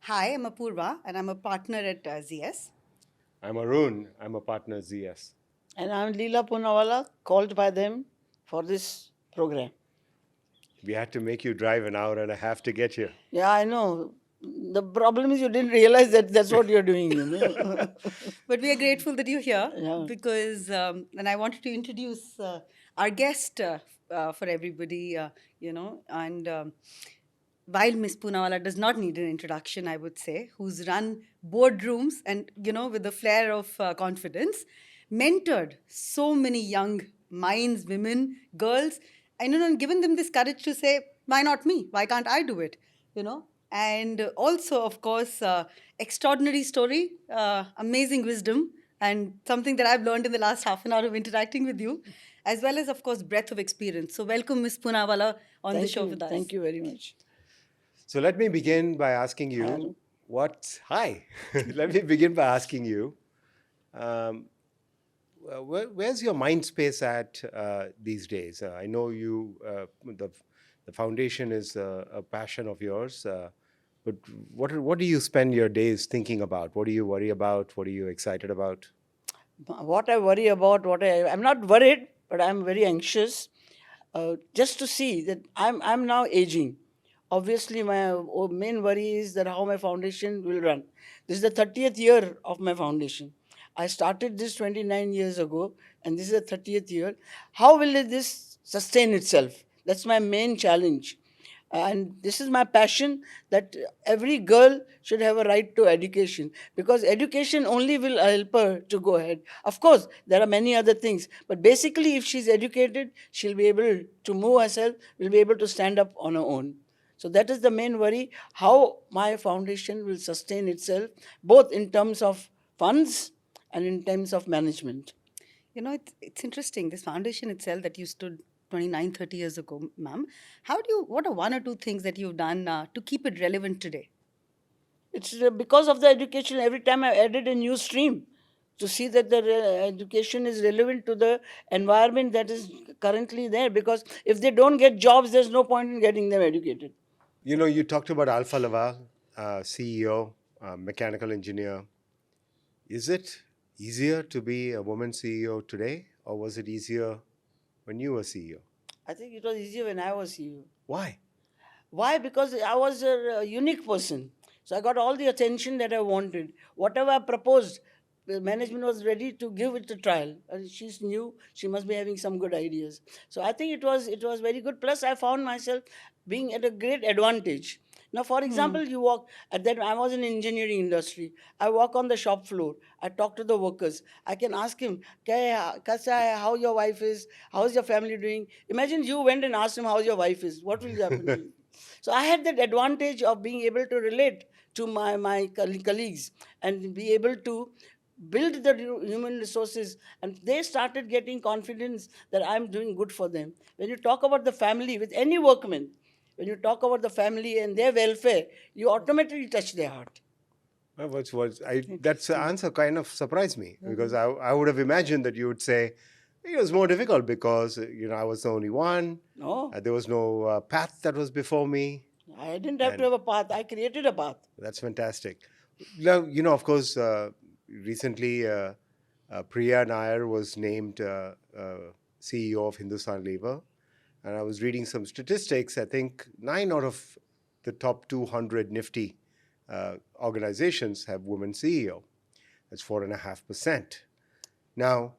Hi, I'm Apurva and I'm a partner at ZS. I'm Arun. I'm a partner ZS. And I'm Lila Poonawalla, called by them for this program. We had to make you drive an hour and a half to get here. Yeah, I know. The problem is you didn't realize that that's what you're doing, But we are grateful that you're here Yeah. because, and I wanted to introduce our guest for everybody, and while Miss Poonawalla does not need an introduction, I would say, who's run boardrooms and, with a flair of confidence, mentored so many young minds, women, girls, and given them this courage to say, why not me? Why can't I do it? And also, of course, extraordinary story, amazing wisdom, and something that I've learned in the last half an hour of interacting with you, as well as, of course, breadth of experience. So, welcome, Miss Poonawalla, on the Thank show you. with us. Thank you very much. So let me begin by asking you Hello. Hi. Let me begin by asking you, um, where's your mind space at these days? I know the foundation is a passion of yours, but what do you spend your days thinking about? What do you worry about? What are you excited about? What I worry about, I'm not worried, but I'm very anxious just to see that I'm now aging. Obviously, my main worry is that how my foundation will run. This is the 30th year of my foundation. I started this 29 years ago, and this is the 30th year. How will this sustain itself? That's my main challenge. And this is my passion, that every girl should have a right to education, because education only will help her to go ahead. Of course, there are many other things, but basically, if she's educated, she'll be able to move herself, will be able to stand up on her own. So that is the main worry, how my foundation will sustain itself, both in terms of funds and in terms of management. It's interesting, this foundation itself that you stood 29, 30 years ago, ma'am. What are one or two things that you've done to keep it relevant today? It's because of the education. Every time I added a new stream to see that the education is relevant to the environment that is currently there. Because if they don't get jobs, there's no point in getting them educated. You talked about Alpha Laval, CEO, mechanical engineer. Is it easier to be a woman CEO today, or was it easier when you were CEO? I think it was easier when I was here. Why? Why? Because I was a unique person. So I got all the attention that I wanted. Whatever I proposed, the management was ready to give it a trial. And she's new; she must be having some good ideas. So I think it was very good. Plus, I found myself being at a great advantage. Now, for example, you walk at that. I was in engineering industry. I walk on the shop floor. I talk to the workers. I can ask him, "Kaisa hai? How your wife is? How's your family doing?" Imagine you went and asked him how your wife is. What will happen to you? So I had that advantage of being able to relate to my colleagues and be able to build the human resources, and they started getting confidence that I'm doing good for them. When you talk about the family with any workman, when you talk about the family and their welfare, you automatically touch their heart. That's the answer kind of surprised me because I would have imagined that you would say it was more difficult because I was the only one. No, There was no path that was before me, I didn't have to and have a path. I created a path. that's fantastic. Now, of course, recently Priya Nair was named CEO of Hindustan Lever, and I was reading some statistics. I think 9 out of the top 200 Nifty organizations have women CEO. That's 4.5%. Now,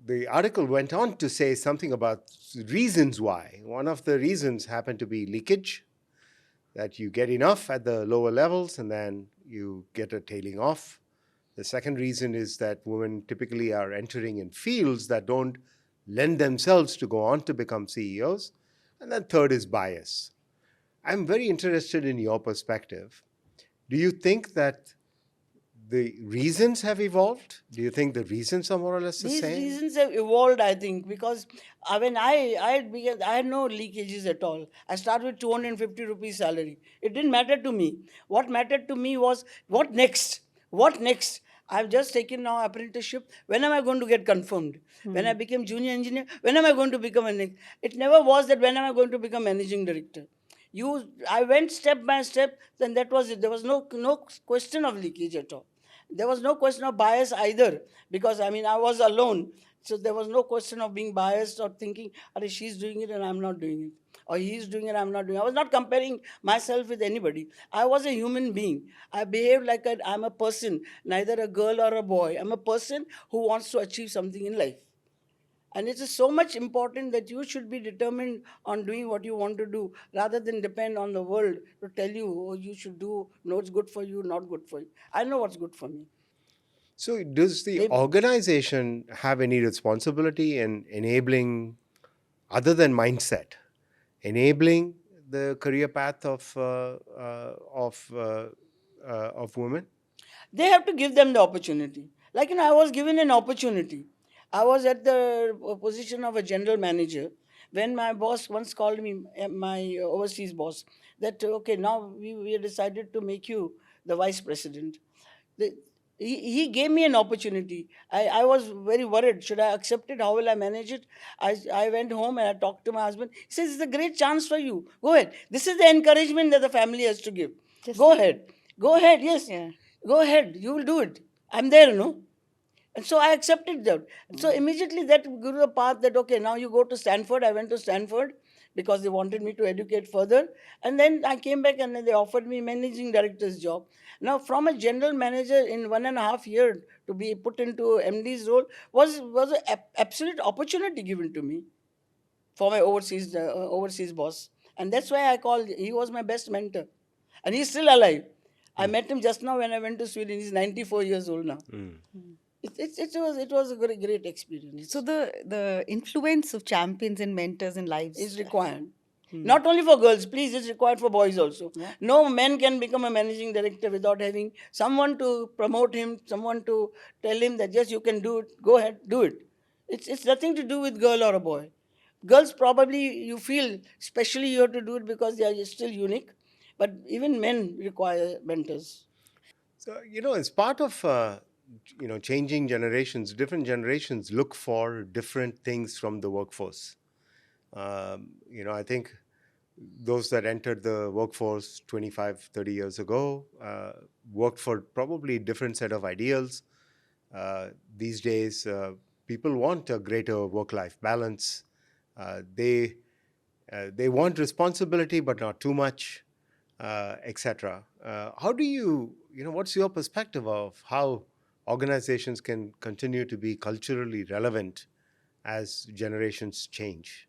the article went on to say something about reasons why. One of the reasons happened to be leakage, that you get enough at the lower levels and then you get a tailing off. The second reason is that women typically are entering in fields that don't lend themselves to go on to become CEOs. And then third is bias. I'm very interested in your perspective. Do you think that the reasons have evolved? Do you think the reasons are more or less the These same? reasons have evolved, I think, because when I began, I had no leakages at all. I started with 250 rupees salary. It didn't matter to me. What mattered to me was what next? What next? I've just taken now apprenticeship. When am I going to get confirmed? When I became junior engineer, when am I going to become it never was that when am I going to become managing director? I went step by step, then that was it. There was no question of leakage at all. There was no question of bias either, because I mean I was alone. So there was no question of being biased or thinking, "Are she's doing it and I'm not doing it. Or he's doing it, I'm not doing it." I was not comparing myself with anybody. I was a human being. I behaved like I'm a person, neither a girl or a boy. I'm a person who wants to achieve something in life. And it is so much important that you should be determined on doing what you want to do rather than depend on the world to tell you, oh, you should do, no, it's good for you, not good for you. I know what's good for me. So, does the They, organization have any responsibility in enabling, other than mindset, enabling the career path of women? they have to give them the opportunity. Like, I was given an opportunity. I was at the position of a general manager when my boss once called me, my overseas boss, that, okay, now we have decided to make you the vice president. The, he gave me an opportunity. I was very worried. Should I accept it? How will I manage it? I went home and I talked to my husband. He says, it's a great chance for you. Go ahead. This is the encouragement that the family has to give. Just Go ahead. Go ahead. Yes. yeah. Go ahead. You will do it. I'm there, no? And so I accepted that. And so immediately that grew the path that, okay, now you go to Stanford. I went to Stanford because they wanted me to educate further. And then I came back and then they offered me managing director's job. Now, from a general manager in 1.5 years to be put into MD's role was an absolute opportunity given to me for my overseas boss. And that's why I called, he was my best mentor. And he's still alive. I met him just now when I went to Sweden. He's 94 years old now. It was a great experience. So the influence of champions and mentors in lives Is required. Not only for girls, please, it's required for boys also. Yeah. No man can become a managing director without having someone to promote him, someone to tell him that yes, you can do it, go ahead, do it. It's nothing to do with girl or a boy. Girls probably you feel especially you have to do it because they are still unique, but even men require mentors. So, as part of changing generations, different generations look for different things from the workforce. I think those that entered the workforce 25, 30 years ago worked for probably different set of ideals. These days, people want a greater work-life balance. They want responsibility, but not too much, etc. How do what's your perspective of how organizations can continue to be culturally relevant as generations change?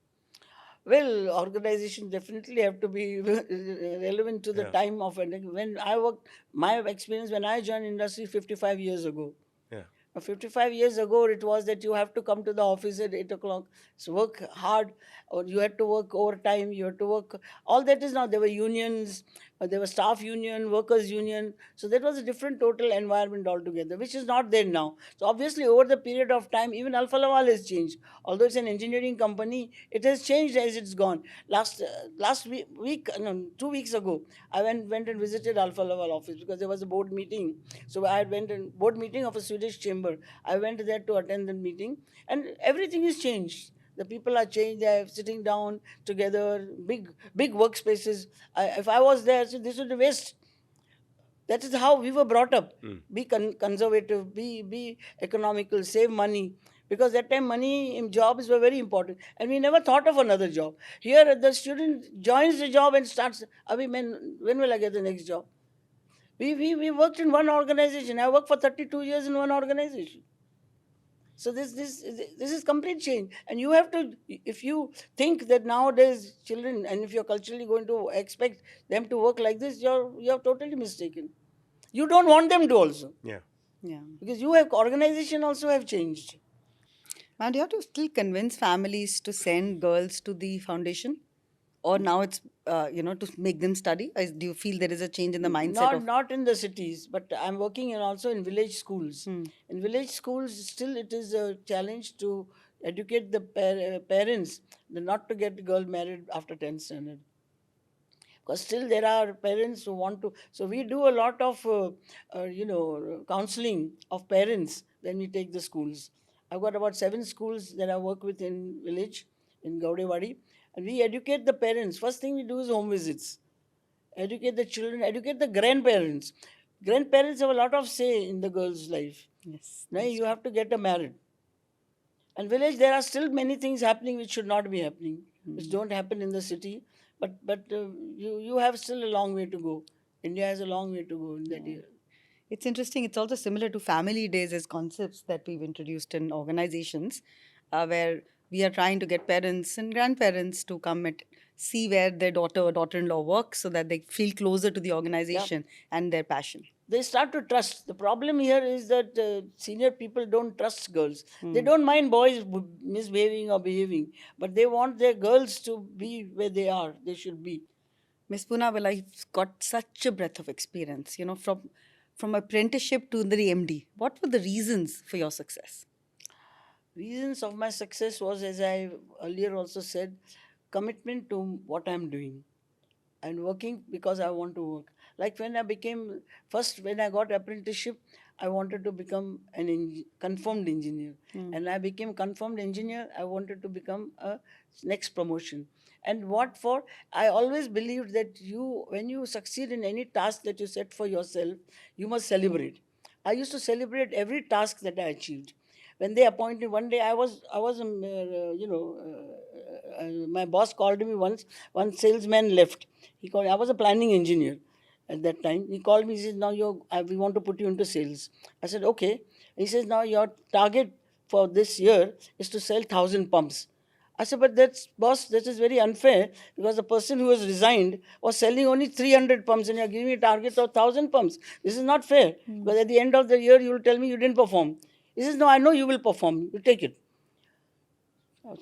Well, organizations definitely have to be relevant to the Yeah, time of when I worked. My experience when I joined industry 55 years ago. yeah. 55 years ago, it was that you have to come to the office at 8 o'clock, so work hard, or you had to work overtime, you had to work. All that is now. There were unions, there was staff union, workers union. So that was a different total environment altogether, which is not there now. So obviously, over the period of time, even Alfa Laval has changed. Although it's an engineering company, it has changed as it's gone. Last week no, 2 weeks ago, I went and visited Alfa Laval office because there was a board meeting. So I went and board meeting of a Swedish chamber. I went there to attend the meeting, and everything is changed. The people are changed. They are sitting down together, big workspaces. If I was there, so this would be waste. That is how we were brought up. Be conservative, be economical, save money. Because that time money in jobs were very important. And we never thought of another job. Here the student joins the job and starts, Abhi, when will I get the next job? We worked in one organization. I worked for 32 years in one organization. So this is complete change. And you have to, if you think that nowadays children, and if you're culturally going to expect them to work like this, you're totally mistaken. You don't want them to also, Yeah. yeah. because you have organization also have changed. And you have to still convince families to send girls to the foundation, or now it's to make them study. Do you feel there is a change in the mindset of? Not in the cities, but I'm working in also in village schools. In village schools, still it is a challenge to educate the parents not to get girl married after 10th standard. Because still there are parents who want to. So we do a lot of counseling of parents when we take the schools. I've got about 7 schools that I work with in village in Gaudewadi, and we educate the parents. First thing we do is home visits. educate the children, educate the grandparents. Grandparents have a lot of say in the girl's life. Yes. Now you have to get her married. And village, there are still many things happening which should not be happening, which don't happen in the city. But you have still a long way to go. India has a long way to go in that area. It's interesting. It's also similar to family days as concepts that we've introduced in organizations, where we are trying to get parents and grandparents to come and see where their daughter or daughter-in-law works so that they feel closer to the organization and their passion. They start to trust. The problem here is that senior people don't trust girls. They don't mind boys misbehaving or behaving, but they want their girls to be where they are. They should be. Miss Poonawalla, you've got such a breadth of experience, from apprenticeship to the MD. What were the reasons for your success? Reasons of my success was, as I earlier also said, commitment to what I'm doing and working because I want to work. Like when I became, first when I got apprenticeship, I wanted to become an confirmed engineer. And I became confirmed engineer, I wanted to become a next promotion. And what for? I always believed that when you succeed in any task that you set for yourself, you must celebrate. I used to celebrate every task that I achieved. When they appointed, one day my boss called me once. One salesman left. He called. I was a planning engineer at that time. He called me. He says, "Now we want to put you into sales." I said, "Okay." He says, "Now your target for this year is to sell 1,000 pumps." I said, "But that's boss. That is very unfair because the person who has resigned was selling only 300 pumps, and you're giving me a target of 1,000 pumps. This is not fair because at the end of the year you will tell me you didn't perform." He says, "No, I know you will perform. You take it."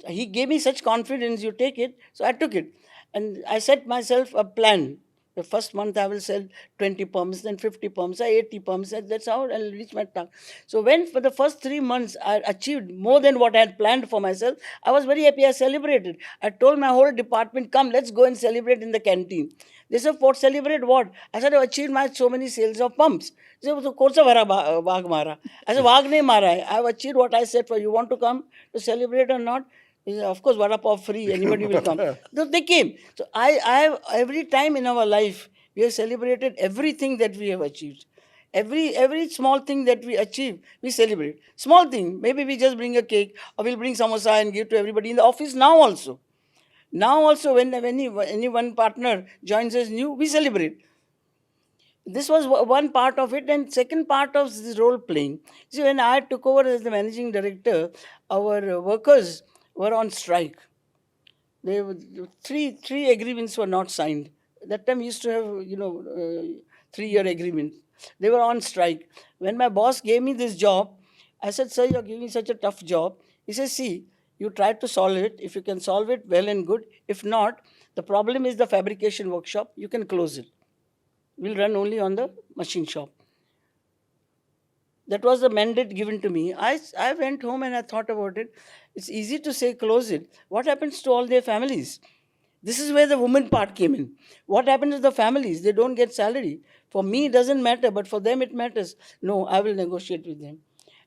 He gave me such confidence, you take it. So I took it. And I set myself a plan. The first month I will sell 20 pumps, then 50 pumps, 80 pumps. And that's how I'll reach my target. So when for the first 3 months I achieved more than what I had planned for myself, I was very happy. I celebrated. I told my whole department, "Come, let's go and celebrate in the canteen." They said, "What, celebrate what?" I said, "I've achieved my so many sales of pumps." They said, "So कौन सा वाघ मारा?" I said, "वाघ नहीं मारा है. I've achieved what I said for you. Want to come to celebrate or not?" He said, "Of course, vada pav free. Anybody will come." So they came. So every time in our life, we have celebrated everything that we have achieved. Every small thing that we achieve, we celebrate. Small thing, maybe we just bring a cake or we'll bring samosa and give to everybody in the office now also. Now also, when any one partner joins us new, we celebrate. This was one part of it, and second part of this role playing. See, when I took over as the managing director, our workers were on strike. They were, three agreements were not signed. That time we used to have 3-year agreement. They were on strike. When my boss gave me this job, I said, "Sir, you're giving such a tough job." He says, "See, you try to solve it. If you can solve it, well and good. If not, the problem is the fabrication workshop. You can close it. We'll run only on the machine shop." That was the mandate given to me. I went home and I thought about it. It's easy to say close it. What happens to all their families? This is where the woman part came in. What happens to the families? They don't get salary. For me, it doesn't matter, but for them, it matters. No, I will negotiate with them.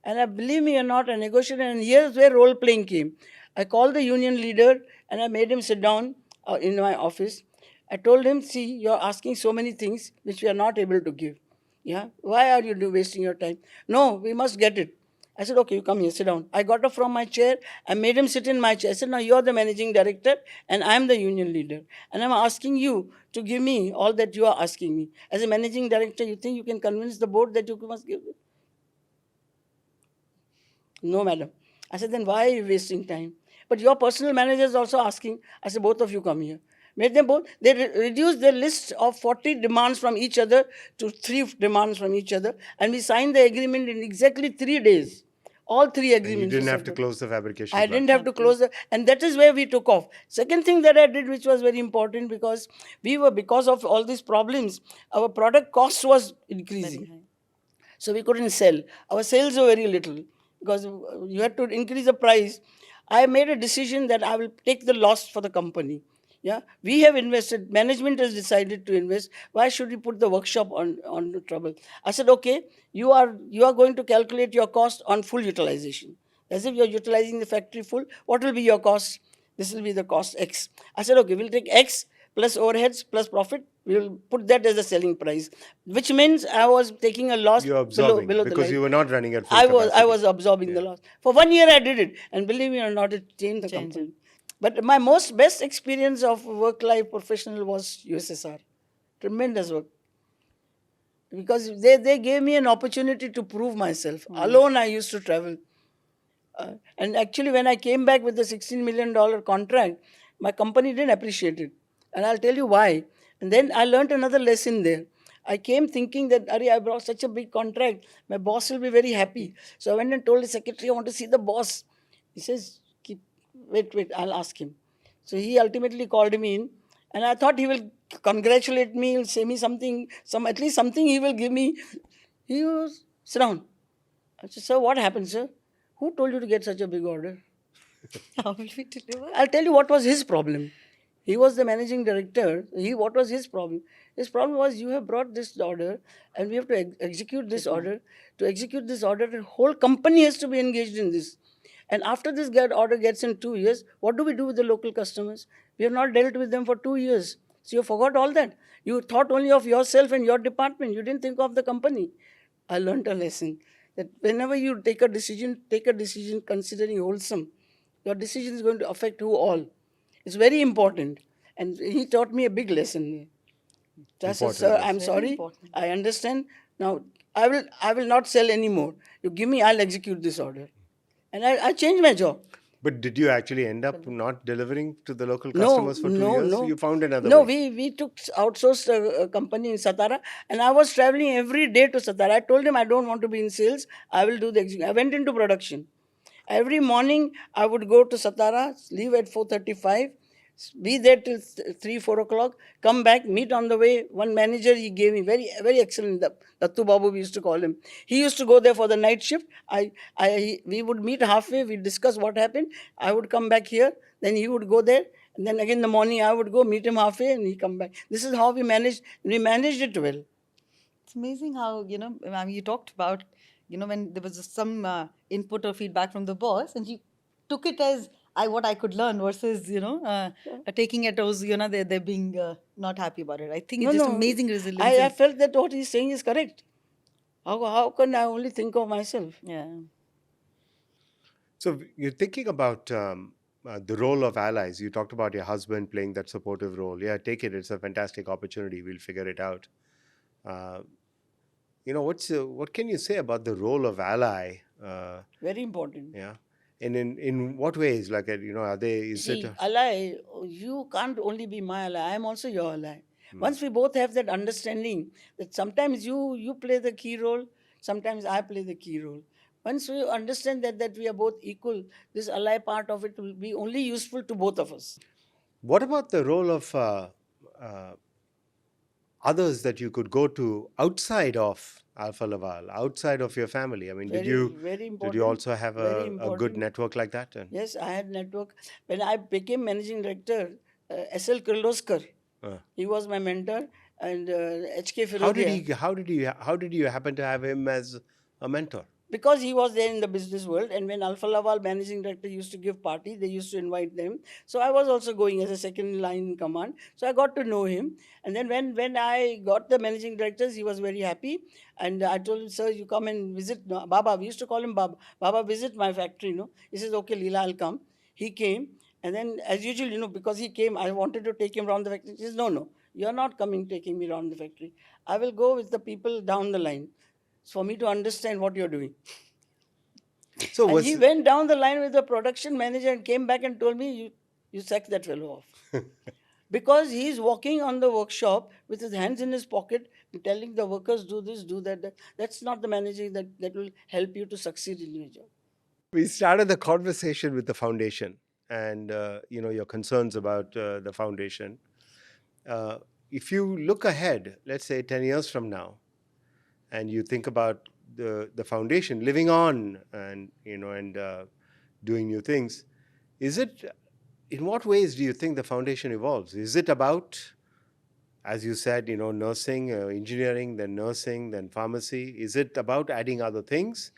And I believe me or not, I negotiated, and here's where role playing came. I called the union leader and I made him sit down in my office. I told him, "See, you're asking so many things which we are not able to give. Yeah, why are you wasting your time?" "No, we must get it." I said, "Okay, you come here, sit down." I got up from my chair. I made him sit in my chair. I said, "Now you're the managing director and I'm the union leader. And I'm asking you to give me all that you are asking me. As a managing director, you think you can convince the board that you must give it?" "No, madam." I said, "Then why are you wasting time?" "But your personal manager is also asking." I said, "Both of you come here." Made them both. They reduced their list of 40 demands from each other to 3 demands from each other. And we signed the agreement in exactly 3 days. All 3 And you agreements. didn't were have to settled. close the fabrication I plant. didn't have to close the, and that is where we took off. Second thing that I did, which was very important, because because of all these problems, our product cost was increasing. So we couldn't sell. Our sales were very little because you had to increase the price. I made a decision that I will take the loss for the company. Yeah, we have invested. Management has decided to invest. Why should we put the workshop on the trouble? I said, "Okay, you are going to calculate your cost on full utilization. As if you're utilizing the factory full. What will be your cost? This will be the cost X." I said, "Okay, we'll take X, plus overheads plus profit. We will put that as a selling price, which means I was taking a loss You're absorbing below the because line. you were not running at full I capacity. was absorbing the Yeah. loss. For 1 year I did it, and believe me or not, it changed the Change it. company. But my most best experience of work life professional was USSR. Tremendous work, because they gave me an opportunity to prove myself. Alone I used to travel. And actually, when I came back with the $16 million contract, my company didn't appreciate it. And I'll tell you why. And then I learned another lesson there. I came thinking that, Ari, I brought such a big contract. My boss will be very happy. So I went and told the secretary, I want to see the boss. He says, wait, I'll ask him. So he ultimately called me in. And I thought he will congratulate me, he'll say me something, at least something he will give me. He was, sit down. I said, sir, what happened, sir? Who told you to get such a big order? How will we deliver? I'll tell you what was his problem. He was the managing director. What was his problem? His problem was, you have brought this order and we have to execute this order. To execute this order, the whole company has to be engaged in this. And after this order gets in 2 years, what do we do with the local customers? We have not dealt with them for 2 years. So you forgot all that. You thought only of yourself and your department. You didn't think of the company. I learned a lesson that whenever you take a decision considering wholesome. Your decision is going to affect who all. It's very important. And he taught me a big lesson. So I said, Important sir, I'm lesson. Very sorry. important. I understand. Now, I will not sell anymore. You give me, I'll execute this order. And I changed my job. But did you actually end up not delivering to the local No, customers for 2 years? no. You found another No, way. we took outsourced a company in Satara, and I was traveling every day to Satara. I told him I don't want to be in sales. I will do the execution. I went into production. Every morning I would go to Satara, leave at 4:35, be there till 3, 4 o'clock, come back, meet on the way. One manager he gave me, very excellent, Dattu Babu we used to call him. He used to go there for the night shift. We would meet halfway, we discuss what happened. I would come back here, then he would go there, and then again in the morning I would go meet him halfway and he come back. This is how we managed. We managed it well. It's amazing how, I mean, you talked about, when there was some input or feedback from the boss, and you took it as what I could learn versus, taking it as, they're being not happy about it. I think No, it's just no. amazing resilience. I felt that what he's saying is correct. How can I only think of myself? Yeah. So you're thinking about the role of allies. You talked about your husband playing that supportive role. Yeah, take it. It's a fantastic opportunity. We'll figure it out. What can you say about the role of ally? Very important. Yeah, and in what ways? Like, are they? Is it? See, ally, you can't only be my ally. I am also your ally. Once we both have that understanding that sometimes you play the key role, sometimes I play the key role. Once we understand that we are both equal, this ally part of it will be only useful to both of us. What about the role of uh, others that you could go to outside of Alpha Laval, outside of your family? I mean, Very did you important. also have Very a good important. network like that? Yes, I had network. When I became managing director, S.L. Kirloskar, he was my mentor, and H.K. Firodia. How did you happen to have him as a mentor? Because he was there in the business world, and when Alpha Laval managing director used to give party, they used to invite them. So I was also going as a second line in command. So I got to know him. And then when I got the managing directors, he was very happy. And I told him, sir, you come and visit Baba. We used to call him Baba. Baba, visit my factory. He says, okay, Leela, I'll come. He came. And then, as usual, because he came, I wanted to take him around the factory. He says, no, you're not coming, taking me around the factory. I will go with the people down the line for me to understand what you're doing. So And he went down the line with the production manager and came back and told me, you sack that fellow off. Because he's walking on the workshop with his hands in his pocket, telling the workers, do this, do that. That's not the managing that will help you to succeed in your job. we started the conversation with the foundation and your concerns about the foundation. If you look ahead, let's say 10 years from now, and you think about the foundation living on and doing new things, in what ways do you think the foundation evolves? Is it about, as you said, nursing, engineering, then nursing, then pharmacy? Is it about adding other things?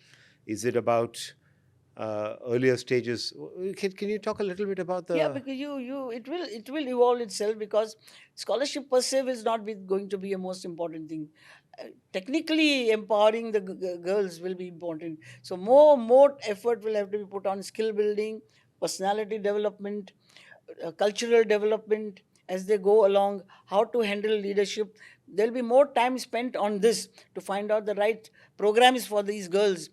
Is it about earlier stages. Can you talk a little bit about the? Yeah, because it will evolve itself, because scholarship per se is not going to be a most important thing. Technically empowering the girls will be important. So more effort will have to be put on skill building, personality development, cultural development as they go along, how to handle leadership. There'll be more time spent on this to find out the right programs for these girls.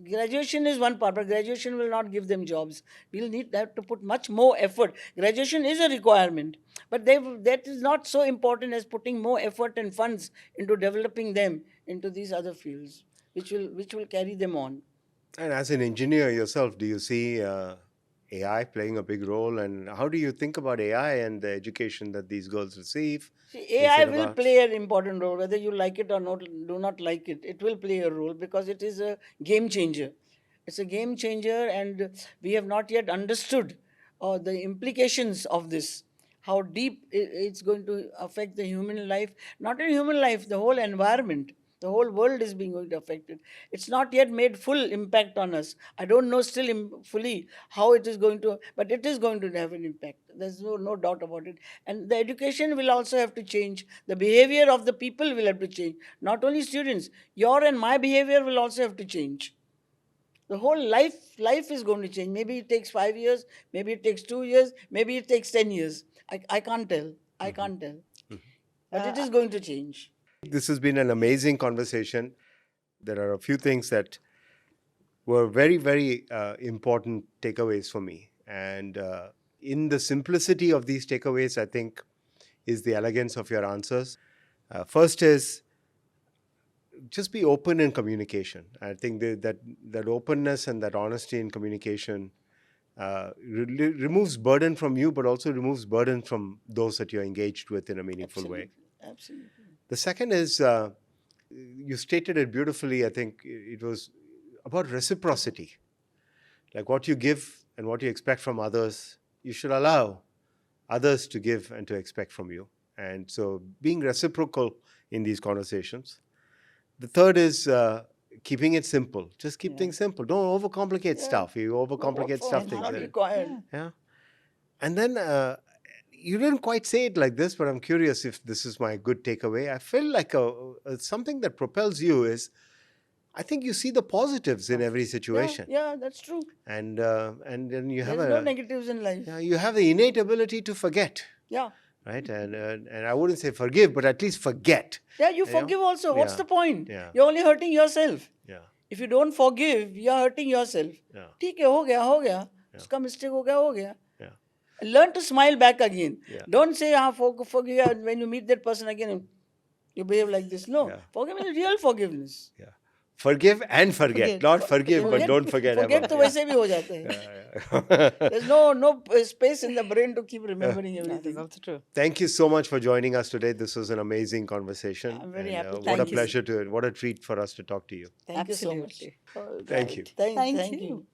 Graduation is one part, but graduation will not give them jobs. We'll need have to put much more effort. Graduation is a requirement, but that is not so important as putting more effort and funds into developing them into these other fields, which will carry them on. And as an engineer yourself, do you see AI playing a big role? And how do you think about AI and the education that these girls receive? See, Is AI it will about? play an important role, whether you like it or not, do not like it. It will play a role because it is a game changer. It's a game changer, and we have not yet understood the implications of this. How deep it's going to affect the human life, not in human life, the whole environment. The whole world is being going to affected. It's not yet made full impact on us. I don't know still fully how it is going to, but it is going to have an impact. There's no doubt about it. And the education will also have to change. The behavior of the people will have to change. Not only students, your and my behavior will also have to change. The whole life is going to change. Maybe it takes 5 years, maybe it takes 2 years, maybe it takes 10 years. I can't tell. I can't tell. But it is going to change. This has been an amazing conversation. There are a few things that were very, very important takeaways for me. And in the simplicity of these takeaways, I think, is the elegance of your answers. First is just be open in communication. I think that openness and that honesty in communication removes burden from you, but also removes burden from those that you're engaged with in a meaningful way. Absolutely. The second is, you stated it beautifully. I think it was about reciprocity. Like what you give and what you expect from others, you should allow others to give and to expect from you. And so being reciprocal in these conversations. The third is keeping it simple. Just keep things simple. Don't overcomplicate stuff. You overcomplicate stuff. It's Things not that- required. Yeah. And then you didn't quite say it like this, but I'm curious if this is my good takeaway. I feel like something that propels you is, I think you see the positives in every situation, Yeah, that's true. and then you have There's no negatives in life. you have the innate ability to forget, Yeah. right? And I wouldn't say forgive, but at least forget. Yeah, you forgive also. What's Yeah. the point? Yeah. You're only hurting yourself. Yeah, If you don't forgive, you're hurting yourself. yeah, ठीक है, हो गया. उसका mistake हो गया. yeah. Learn to smile back again. Yeah. Don't say, forgive, and when you meet that person again, you behave like this. No. Yeah. Forgiveness is real forgiveness. Yeah. Forgive and forget. Not forgive, but don't forget Forget ever. तो वैसे भी हो जाते हैं. Yeah. There's no space in the brain to keep remembering everything. That's true. Thank you so much for joining us today. This was an amazing conversation. I'm very and, happy. What a Thank you. pleasure what a treat for us to talk to you. Thank you so much. Absolutely. All Thank right. you. Thank Thank you. you.